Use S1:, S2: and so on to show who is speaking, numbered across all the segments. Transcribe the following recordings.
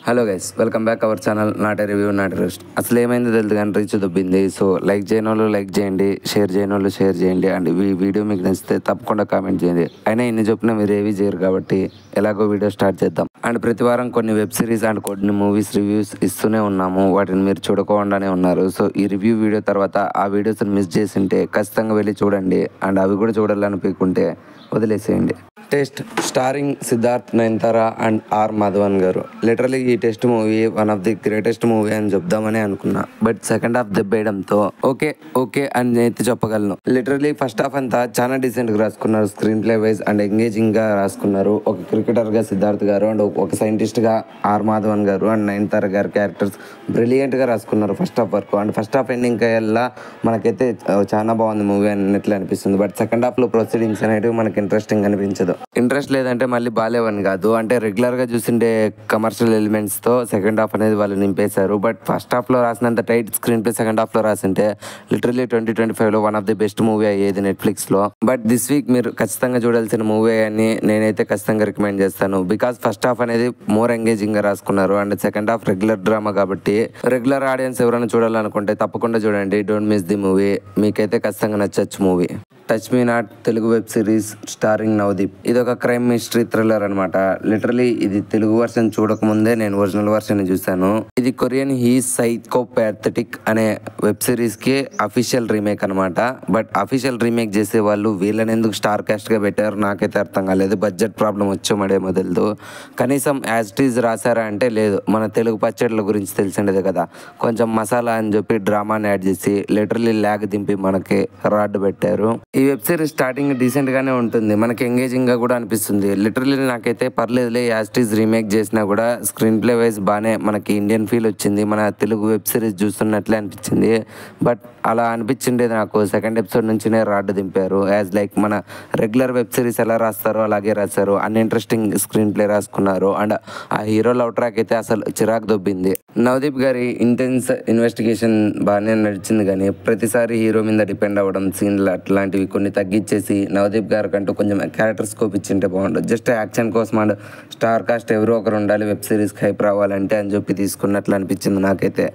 S1: Hello guys, welcome back our channel not a review not rest. అసలు ఏమైందో తెలియదు కానీ రీచ్ దొబ్బింది. సో లైక్ చేయని వాళ్ళు లైక్ చేయండి, షేర్ చేయని వాళ్ళు షేర్ చేయండి. అండ్ ఈ వీడియో మీకు నచ్చితే తప్పకుండా కామెంట్ చేయండి. అయినా ఇన్ని చెప్పినా మీరు ఏవి చేయరు కాబట్టి ఎలాగో వీడియో స్టార్ట్ చేద్దాం. అండ్ ప్రతి వారం కొన్ని వెబ్ సిరీస్ అండ్ కొన్ని మూవీస్ రివ్యూస్ ఇస్తూనే ఉన్నాము. వాటిని మీరు చూడకుండానే ఉన్నారు. సో ఈ రివ్యూ వీడియో తర్వాత ఆ వీడియోస్ మిస్ చేసింటే ఖచ్చితంగా వెళ్ళి చూడండి. అండ్ అవి కూడా చూడాలనిపించుకుంటే వదిలేసేయండి. Test starring Siddharth, Nayanthara and R Madhavan గారు. లిటరలీ ఈ Test movie one of the greatest movie అని చెప్దామని అనుకున్నా. బట్ సెకండ్ హాఫ్ దెబ్బేయడంతో ఓకే అని అయితే చెప్పగలను. లిటరలీ ఫస్ట్ హాఫ్ అంతా చాలా డీసెంట్ గా రాసుకున్నారు. Screen play wise and engaging గా రాసుకున్నారు. ఒక క్రికెటర్ గా సిద్ధార్థ్ గారు అండ్ ఒక సైంటిస్ట్ గా ఆర్ మాధవన్ గారు అండ్ నయనతార గారి క్యారెక్టర్స్ బ్రిలియంట్ గా రాసుకున్నారు ఫస్ట్ హాఫ్ వరకు. అండ్ ఫస్ట్ హాఫ్ ఎండింగ్ కల్లా మనకైతే చాలా బాగుంది మూవీ అన్నట్లు అనిపిస్తుంది. బట్ సెకండ్ హాఫ్ లో ప్రొసీడింగ్స్ అనేవి మనకి ఇంట్రెస్టింగ్ అనిపించదు. ఇంట్రెస్ట్ లేదంటే మళ్ళీ బాగాలేవని కాదు, అంటే రెగ్యులర్ గా చూసిండే కమర్షియల్ ఎలిమెంట్స్ తో సెకండ్ హాఫ్ అనేది వాళ్ళు నింపేశారు. బట్ ఫస్ట్ హాఫ్ లో రాసినంత tight screen play second half లో రాసింటే లిటరలీ 2025 లో one of the best movie అయ్యేది నెట్ఫ్లిక్స్ లో. బట్ దిస్ వీక్ మీరు ఖచ్చితంగా చూడాల్సిన మూవీ అని నేనైతే ఖచ్చితంగా రికమెండ్ చేస్తాను. బికాస్ ఫస్ట్ హాఫ్ అనేది మోర్ ఎంగేజింగ్ గా రాసుకున్నారు and second half regular drama కాబట్టి రెగ్యులర్ ఆడియన్స్ ఎవరైనా చూడాలనుకుంటే తప్పకుండా చూడండి. Don't miss the movie. మీకైతే ఖచ్చితంగా నచ్చచ్చు movie. Touch me not Telugu web series starring Navdeep. ఇది ఒక క్రైమ్ మిస్టరీ థ్రిల్లర్ అనమాట. లిటరలీ ఇది తెలుగు వర్షన్ చూడకముందే నేను ఒరిజినల్ వర్షన్ చూసాను. ఇది కొరియన్ హీ సైకోపాథటిక్ అనే వెబ్ సిరీస్ కి అఫీషియల్ రీమేక్ అనమాట. బట్ అఫీషియల్ రీమేక్ చేసే వాళ్ళు వీళ్ళని ఎందుకు స్టార్ కాస్ట్ గా పెట్టారు నాకైతే అర్థం కాలేదు. బడ్జెట్ ప్రాబ్లం వచ్చేమడేమో తెలుదు. కనీసం యాజ్ ఇట్ ఈజ్ రాసారా అంటే లేదు. మన తెలుగు పచ్చడిల గురించి తెలిసిండేది కదా, కొంచెం మసాలా అని చెప్పి డ్రామాని యాడ్ చేసి లిటరలీ ల్యాగ్ దింపి మనకి రాడ్ పెట్టారు. ఈ వెబ్ సిరీస్ స్టార్టింగ్ డీసెంట్ గానే ఉంటుంది, మనకి ఎంగేజింగ్ గా కూడా అనిపిస్తుంది. లిటరలీ నాకైతే పర్లేదులే, యాజ్ ఇట్ ఈజ్ రీమేక్ చేసినా కూడా స్క్రీన్ ప్లే వైజ్ బాగానే మనకి ఇండియన్ ఫీల్ వచ్చింది. మన తెలుగు వెబ్ సిరీస్ చూస్తున్నట్లే అనిపించింది. బట్ అలా అనిపించిండేది నాకు సెకండ్ ఎపిసోడ్ నుంచినే రాడ్ దింపారు. యాజ్ లైక్ మన రెగ్యులర్ వెబ్ సిరీస్ ఎలా రాస్తారో అలాగే రాశారు. అన్ ఇంట్రెస్టింగ్ స్క్రీన్ ప్లే రాసుకున్నారు. అండ్ ఆ హీరో లవ్ ట్రాక్ అయితే అసలు చిరాకు దొబ్బింది. నవదీప్ గారి ఇంటెన్స్ ఇన్వెస్టిగేషన్ బాగానే నడిచింది కానీ ప్రతిసారి హీరో మీద డిపెండ్ అవ్వడం, సీన్లు అట్లాంటివి కొన్ని తగ్గించేసి నవదీప్ గారి కంటూ కొంచెం క్యారెక్టర్ స్కోప్ ఇచ్చింటే బాగుంటుంది. జస్ట్ యాక్షన్ కోసం అండ్ స్టార్ కాస్ట్ ఎవరో ఒకరు ఉండాలి వెబ్ సిరీస్కి హైప్ రావాలంటే అని చెప్పి తీసుకున్నట్లు అనిపించింది నాకైతే.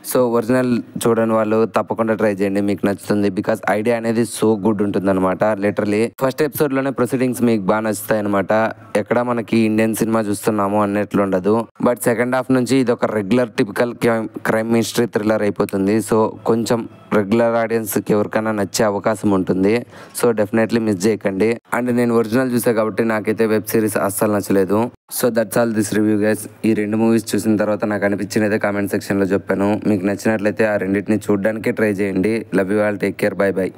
S1: సో ఒరిజినల్ చూడని వాళ్ళు తప్పకుండా ట్రై చేయండి, మీకు నచ్చుతుంది. బికాస్ ఐడియా అనేది సో గుడ్ ఉంటుంది అనమాట. లిటరలీ ఫస్ట్ ఎపిసోడ్ లోనే ప్రొసీడింగ్స్ మీకు బాగా నచ్చుతాయి అనమాట. ఎక్కడ మనకి ఇండియన్ సినిమా చూస్తున్నాము అన్నట్లు ఉండదు. బట్ సెకండ్ హాఫ్ నుంచి ఇది ఒక regular typical crime mystery thriller అయిపోతుంది. సో కొంచెం రెగ్యులర్ ఆడియన్స్కి ఎవరికైనా నచ్చే అవకాశం ఉంటుంది. సో డెఫినెట్లీ మిస్ చేయకండి. అండ్ నేను ఒరిజినల్ చూసా కాబట్టి నాకైతే వెబ్ సిరీస్ అస్సలు నచ్చలేదు. So that's all this review guys. ఈ రెండు మూవీస్ చూసిన తర్వాత నాకు అనిపించినదే కామెంట్ సెక్షన్ లో చెప్పాను. మీకు నచ్చినట్లయితే ఆ రెండింటిని చూడడానికే ట్రై చేయండి. Love you all, take care, by by.